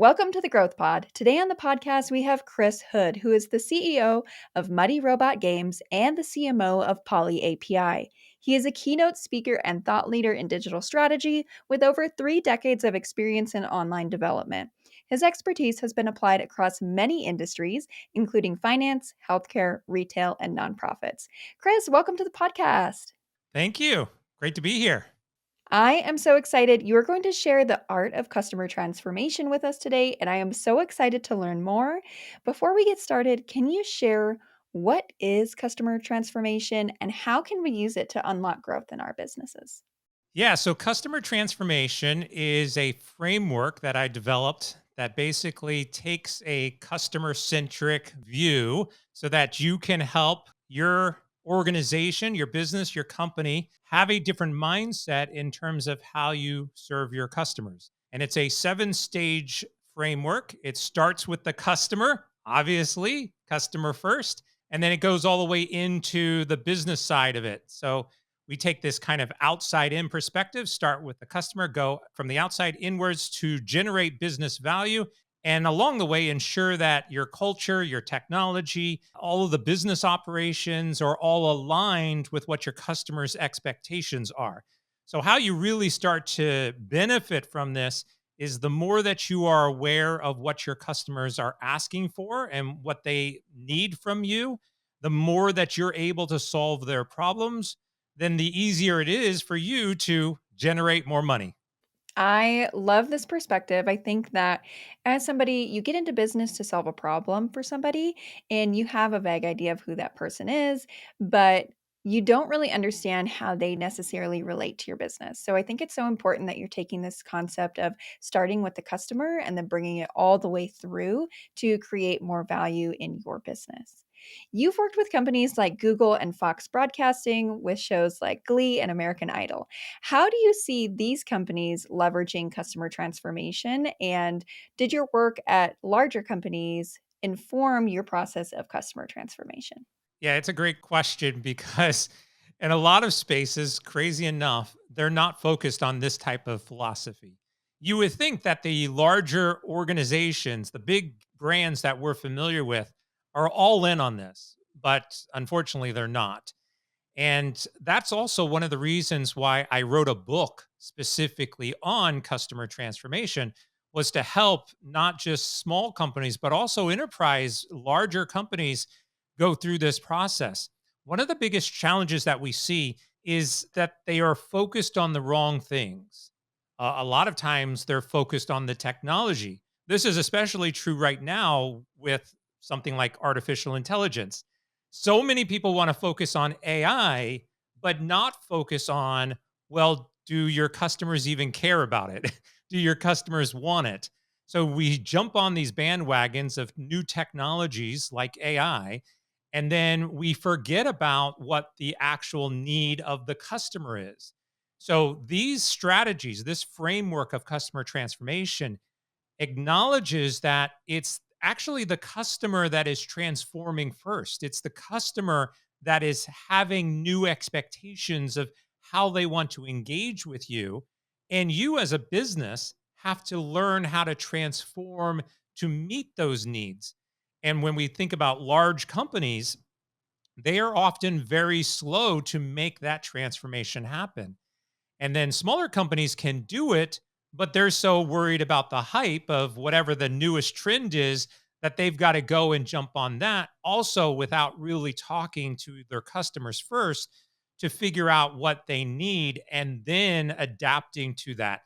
Welcome to the Growth Pod. Today on the podcast, we have Chris Hood, who is the CEO of Muddy Robot Games and the CMO of Poly API. He is a keynote speaker and thought leader in digital strategy with over 3 decades of experience in online development. His expertise has been applied across many industries, including finance, healthcare, retail, and nonprofits. Chris, welcome to the podcast. Thank you. Great to be here. I am so excited. You are going to share the art of customer transformation with us today, and I am so excited to learn more. Before we get started, can you share what is customer transformation and how can we use it to unlock growth in our businesses? Yeah, so customer transformation is a framework that I developed that basically takes a customer centric view so that you can help your organization, your business, your company have a different mindset in terms of how you serve your customers. And it's a 7 stage framework. It starts with the customer, obviously, customer first, and then it goes all the way into the business side of it. So we take this kind of outside in perspective, start with the customer, go from the outside inwards to generate business value. And along the way, ensure that your culture, your technology, all of the business operations are all aligned with what your customers' expectations are. So, how you really start to benefit from this is the more that you are aware of what your customers are asking for and what they need from you, the more that you're able to solve their problems, then the easier it is for you to generate more money. I love this perspective. I think that as somebody, you get into business to solve a problem for somebody, and you have a vague idea of who that person is, but you don't really understand how they necessarily relate to your business. So I think it's so important that you're taking this concept of starting with the customer and then bringing it all the way through to create more value in your business. You've worked with companies like Google and Fox Broadcasting with shows like Glee and American Idol. How do you see these companies leveraging customer transformation? And did your work at larger companies inform your process of customer transformation? Yeah, it's a great question because in a lot of spaces, crazy enough, they're not focused on this type of philosophy. You would think that the larger organizations, the big brands that we're familiar with, are all in on this, but unfortunately, they're not. And that's also one of the reasons why I wrote a book specifically on customer transformation, was to help not just small companies but also enterprise larger companies go through this process. One of the biggest challenges that we see is that they are focused on the wrong things. A lot of times they're focused on the technology. This is especially true right now with something like artificial intelligence. So many people want to focus on AI, but not focus on, well, do your customers even care about it? Do your customers want it? So we jump on these bandwagons of new technologies like AI, and then we forget about what the actual need of the customer is. So these strategies, this framework of customer transformation, acknowledges that it's actually the customer that is transforming first. It's the customer that is having new expectations of how they want to engage with you. And you, as a business, have to learn how to transform to meet those needs. And when we think about large companies, they are often very slow to make that transformation happen. And then smaller companies can do it, but they're so worried about the hype of whatever the newest trend is that they've got to go and jump on that also without really talking to their customers first to figure out what they need and then adapting to that.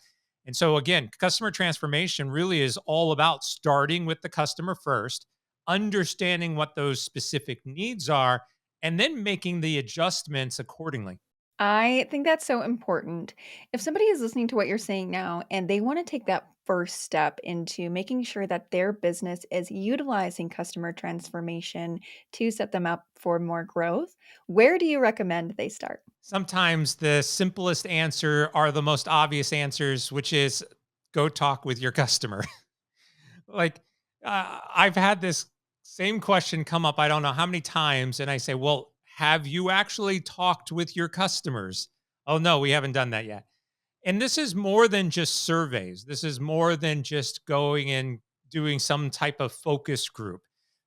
And so, again, customer transformation really is all about starting with the customer first, understanding what those specific needs are, and then making the adjustments accordingly. I think that's so important. If somebody is listening to what you're saying now and they want to take that first step into making sure that their business is utilizing customer transformation to set them up for more growth, where do you recommend they start? Sometimes the simplest answer are the most obvious answers, which is go talk with your customer. like, I've had this same question come up, I don't know how many times. And I say, well, have you actually talked with your customers? Oh, no, we haven't done that yet. And this is more than just surveys. This is more than just going and doing some type of focus group.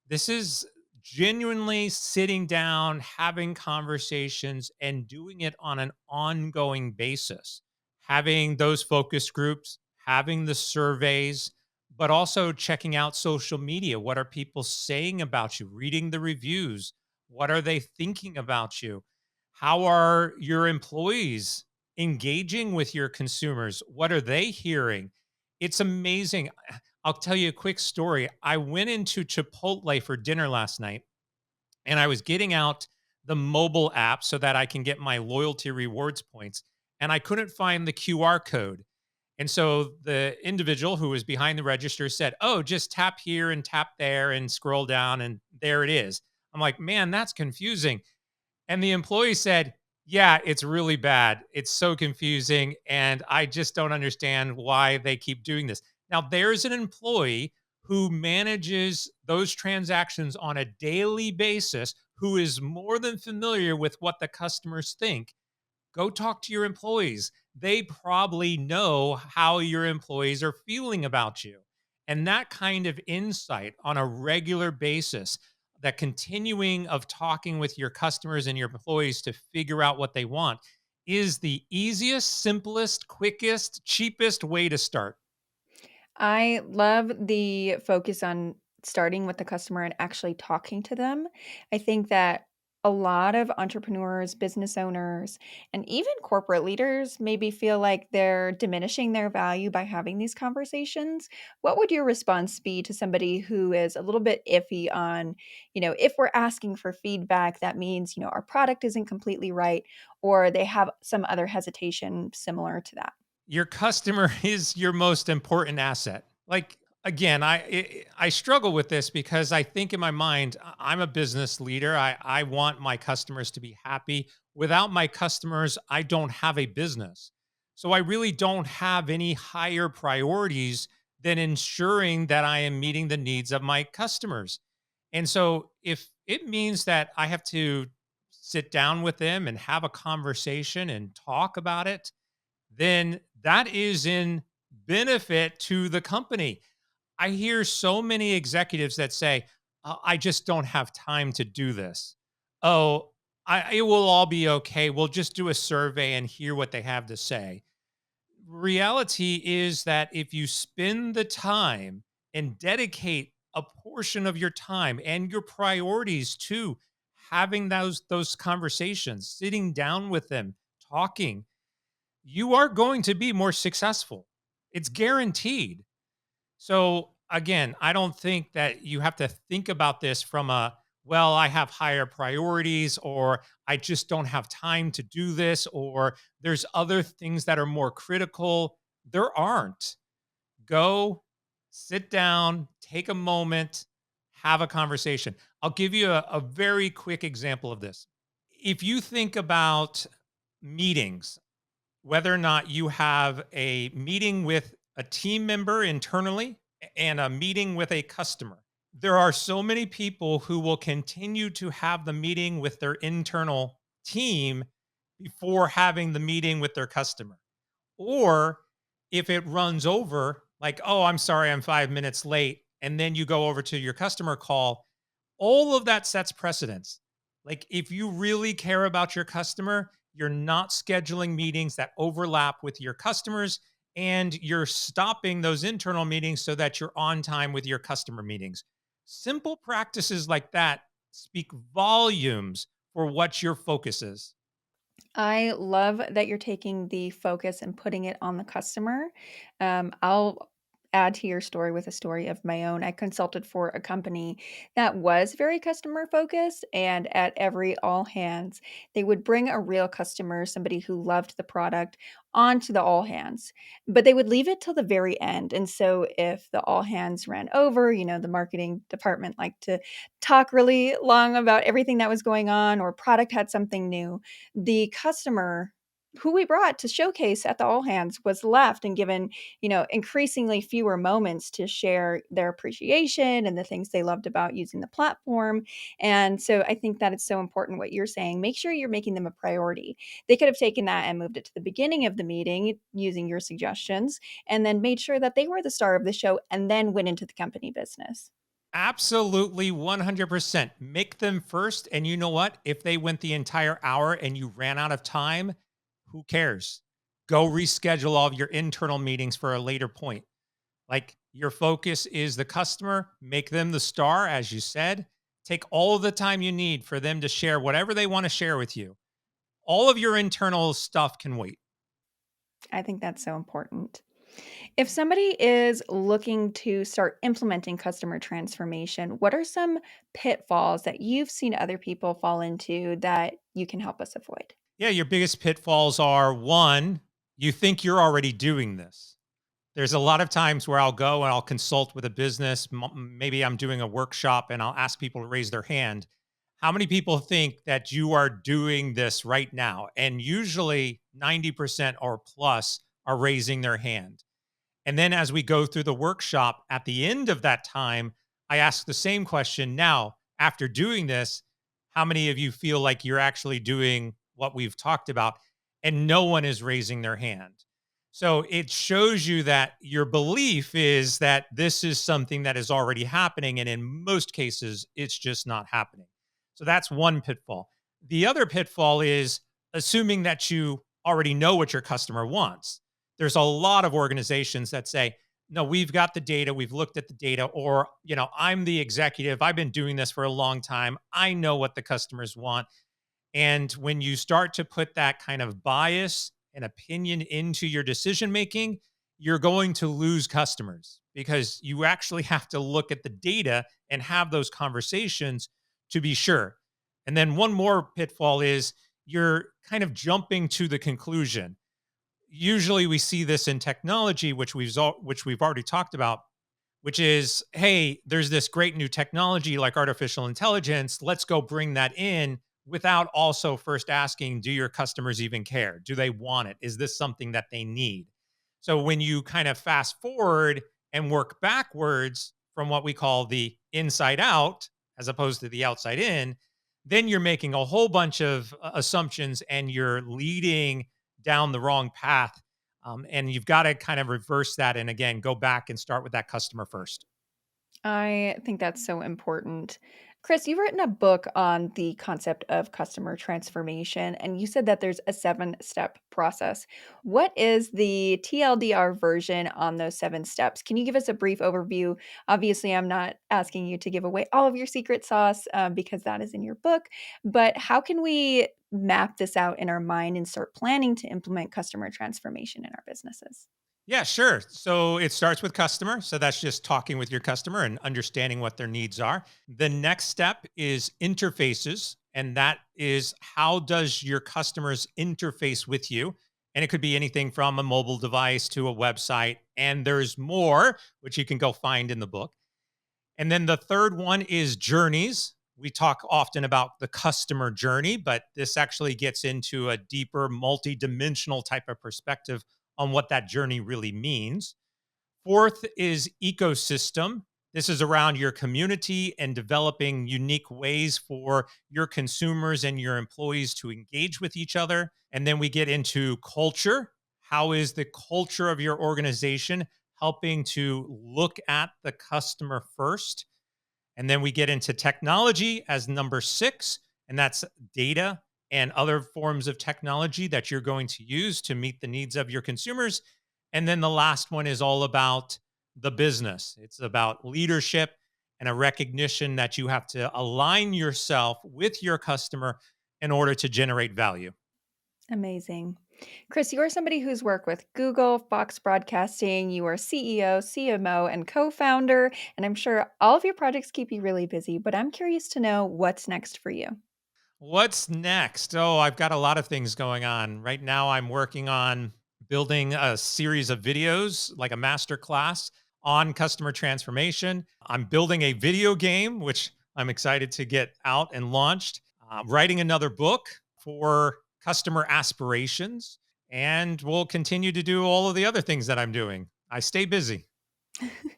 This is genuinely sitting down, having conversations, and doing it on an ongoing basis. Having those focus groups, having the surveys, but also checking out social media. What are people saying about you? Reading the reviews. What are they thinking about you? How are your employees engaging with your consumers? What are they hearing? It's amazing. I'll tell you a quick story. I went into Chipotle for dinner last night and I was getting out the mobile app so that I can get my loyalty rewards points. And I couldn't find the QR code. And so the individual who was behind the register said, "Oh, just tap here and tap there and scroll down, and there it is." I'm like, "Man, that's confusing." And the employee said, "Yeah, it's really bad. It's so confusing. And I just don't understand why they keep doing this." Now, there's an employee who manages those transactions on a daily basis who is more than familiar with what the customers think. Go talk to your employees. They probably know how your employees are feeling about you. And that kind of insight on a regular basis, that continuing of talking with your customers and your employees to figure out what they want, is the easiest, simplest, quickest, cheapest way to start. I love the focus on starting with the customer and actually talking to them. I think that a lot of entrepreneurs, business owners, and even corporate leaders maybe feel like they're diminishing their value by having these conversations. What would your response be to somebody who is a little bit iffy on, if we're asking for feedback, that means, our product isn't completely right, or they have some other hesitation similar to that? Your customer is your most important asset. Like, again, I struggle with this because I think in my mind I'm a business leader. I want my customers to be happy. Without my customers, I don't have a business. So I really don't have any higher priorities than ensuring that I am meeting the needs of my customers. And so if it means that I have to sit down with them and have a conversation and talk about it, then that is in benefit to the company. I hear so many executives that say, I just don't have time to do this. Oh, it will all be okay. We'll just do a survey and hear what they have to say. Reality is that if you spend the time and dedicate a portion of your time and your priorities to having those conversations, sitting down with them, talking, you are going to be more successful. It's guaranteed. So again, I don't think that you have to think about this from a, well, I have higher priorities, or I just don't have time to do this, or there's other things that are more critical. There aren't. Go sit down, take a moment, have a conversation. I'll give you a very quick example of this. If you think about meetings, whether or not you have a meeting with a team member internally and a meeting with a customer. There are so many people who will continue to have the meeting with their internal team before having the meeting with their customer. Or if it runs over, like, "Oh, I'm sorry, I'm 5 minutes late," and then you go over to your customer call, all of that sets precedence. Like, if you really care about your customer, you're not scheduling meetings that overlap with your customers, and you're stopping those internal meetings so that you're on time with your customer meetings. Simple practices like that speak volumes for what your focus is. I love that you're taking the focus and putting it on the customer. I'll add to your story with a story of my own. I consulted for a company that was very customer focused, and at every all hands, they would bring a real customer, somebody who loved the product, onto the all hands, but they would leave it till the very end. And so, if the all hands ran over, the marketing department liked to talk really long about everything that was going on, or product had something new, the customer who we brought to showcase at the all hands was left and given, increasingly fewer moments to share their appreciation and the things they loved about using the platform. And so I think that it's so important what you're saying. Make sure you're making them a priority. They could have taken that and moved it to the beginning of the meeting using your suggestions, and then made sure that they were the star of the show and then went into the company business. Absolutely 100%. Make them first. And you know what? If they went the entire hour and you ran out of time, who cares? Go reschedule all of your internal meetings for a later point. Like your focus is the customer, make them the star, as you said. Take all of the time you need for them to share whatever they want to share with you. All of your internal stuff can wait. I think that's so important. If somebody is looking to start implementing customer transformation, what are some pitfalls that you've seen other people fall into that you can help us avoid? Yeah, your biggest pitfalls are one, you think you're already doing this. There's a lot of times where I'll go and I'll consult with a business. Maybe I'm doing a workshop and I'll ask people to raise their hand. How many people think that you are doing this right now? And usually 90% or plus are raising their hand. And then as we go through the workshop at the end of that time, I ask the same question. Now, after doing this, how many of you feel like you're actually doing what we've talked about? And no one is raising their hand. So it shows you that your belief is that this is something that is already happening. And in most cases, it's just not happening. So that's one pitfall. The other pitfall is assuming that you already know what your customer wants. There's a lot of organizations that say, no, we've got the data, we've looked at the data, or, I'm the executive, I've been doing this for a long time, I know what the customers want. And when you start to put that kind of bias and opinion into your decision making, you're going to lose customers because you actually have to look at the data and have those conversations to be sure. And then one more pitfall is you're kind of jumping to the conclusion. Usually we see this in technology, which we've already talked about, which is, hey, there's this great new technology like artificial intelligence. Let's go bring that in without also first asking, do your customers even care? Do they want it? Is this something that they need? So when you kind of fast forward and work backwards from what we call the inside out, as opposed to the outside in, then you're making a whole bunch of assumptions and you're leading down the wrong path. And you've got to kind of reverse that and again go back and start with that customer first. I think that's so important. Chris, you've written a book on the concept of customer transformation, and you said that there's a seven-step process. What is the TLDR version on those seven steps? Can you give us a brief overview? Obviously, I'm not asking you to give away all of your secret sauce because that is in your book, but how can we map this out in our mind and start planning to implement customer transformation in our businesses? Yeah, sure. So it starts with customer. So that's just talking with your customer and understanding what their needs are. The next step is interfaces. And that is how does your customers interface with you? And it could be anything from a mobile device to a website. And there's more, which you can go find in the book. And then the third one is journeys. We talk often about the customer journey, but this actually gets into a deeper, multi-dimensional type of perspective on what that journey really means. Fourth is ecosystem. This is around your community and developing unique ways for your consumers and your employees to engage with each other. And then we get into culture. How is the culture of your organization helping to look at the customer first? And then we get into technology as number six, and that's data and other forms of technology that you're going to use to meet the needs of your consumers. And then the last one is all about the business. It's about leadership and a recognition that you have to align yourself with your customer in order to generate value. Amazing. Chris, you are somebody who's worked with Google, Fox Broadcasting. You are CEO, CMO, and co founder. And I'm sure all of your projects keep you really busy, but I'm curious to know what's next for you. What's next? Oh, I've got a lot of things going on. Right now, I'm working on building a series of videos, like a master class on customer transformation. I'm building a video game, which I'm excited to get out and launched. Writing another book for customer aspirations. and will continue to do all of the other things that I'm doing. I stay busy.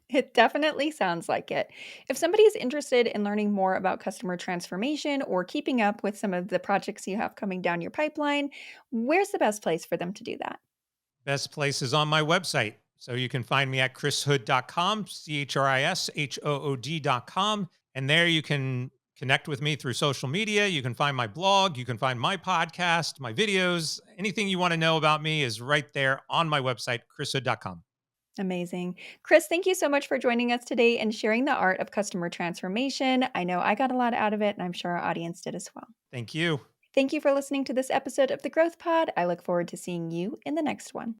It definitely sounds like it. If somebody is interested in learning more about customer transformation or keeping up with some of the projects you have coming down your pipeline, where's the best place for them to do that? Best place is on my website. So you can find me at chrishood.com, CHRISHOOD.com. And there you can connect with me through social media. You can find my blog. You can find my podcast, my videos. Anything you want to know about me is right there on my website, chrishood.com. Amazing. Chris, thank you so much for joining us today and sharing the art of customer transformation. I know I got a lot out of it, and I'm sure our audience did as well. Thank you. Thank you for listening to this episode of the Growth Pod. I look forward to seeing you in the next one.